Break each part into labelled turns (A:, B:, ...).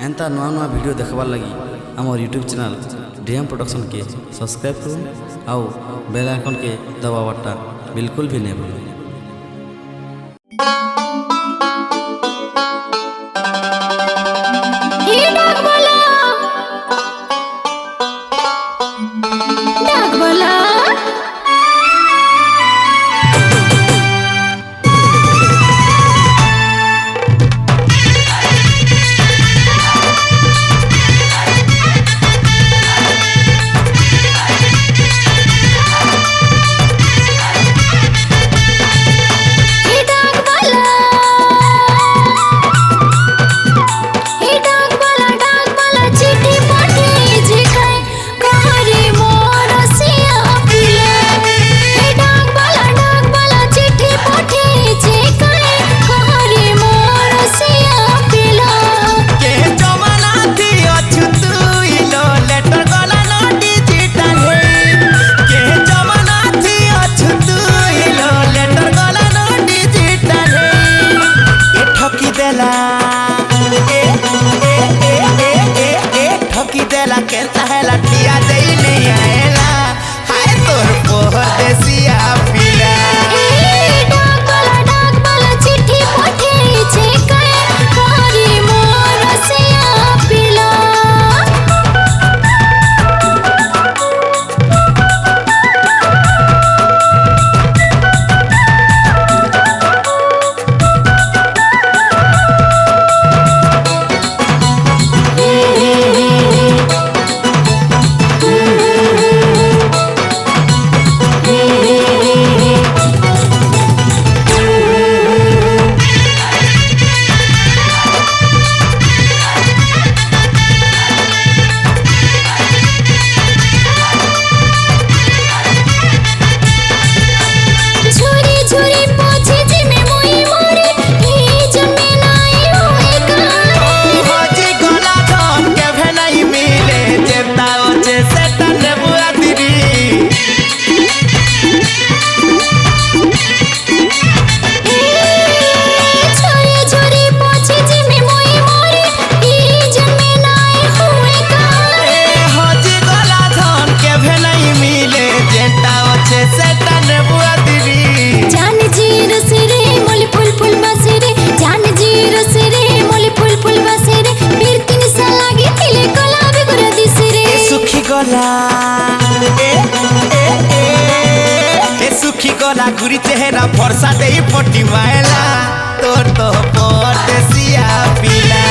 A: एंता नुआ नुआ वीडियो देखबार लगी आम यूट्यूब चैनल डीएम प्रोडक्शन के सब्सक्राइब करूँ आउ बेल आइकन के दबावाटा बिल्कुल भी नहीं भूलें।
B: सुखी गला घुरी चेहरा फरसा दे पटी मायला तोर तो परदेसिया पिला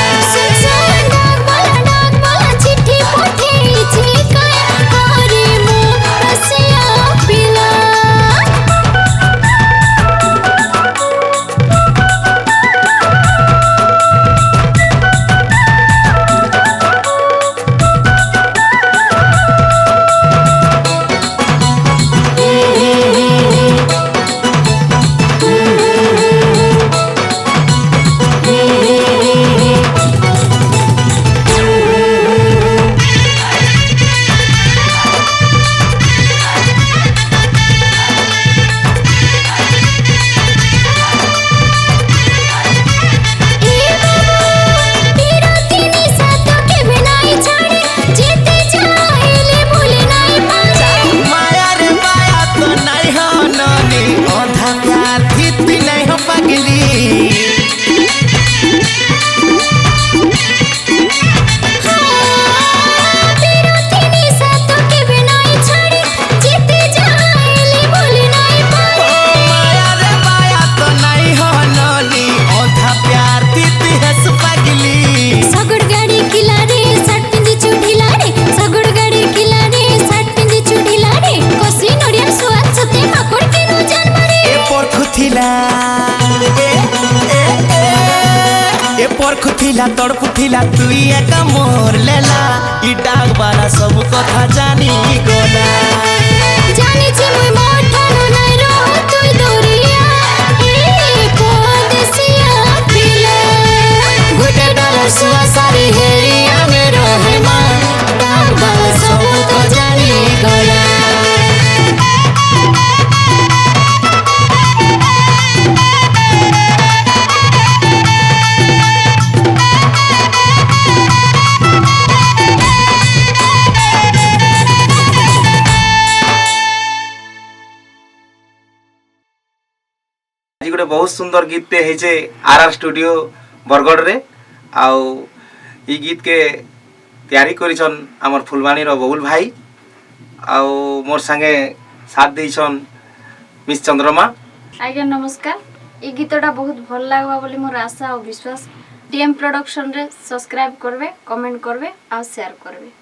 B: तड़पुथिला तुई एका मोर लेला ई डाक बाला सब कथा जानी गोला
C: जानी छी मुई मोठनो नै रहो तुई दोरिया ए परदेसिया पिला
B: गुटे डर सुआ सारी हेरिया में रहे मां डाक बाला सब तो जानी गोला
D: बहुत सुंदर गीत है आरआर स्टूडियो बरगढ़ रे आउ ई गीत के तैयारी करिछन हमर फुलवानी रो बबुल भाई आउ मोर संगे साथ देइछन मिस चंद्रमा।
E: आज्ञा नमस्कार। ये गीतटा बहुत भल लागबा बोली मोर आशा और विश्वास। डीएम प्रोडक्शन रे सब्सक्राइब करबे, कमेंट करबे और शेयर करबे।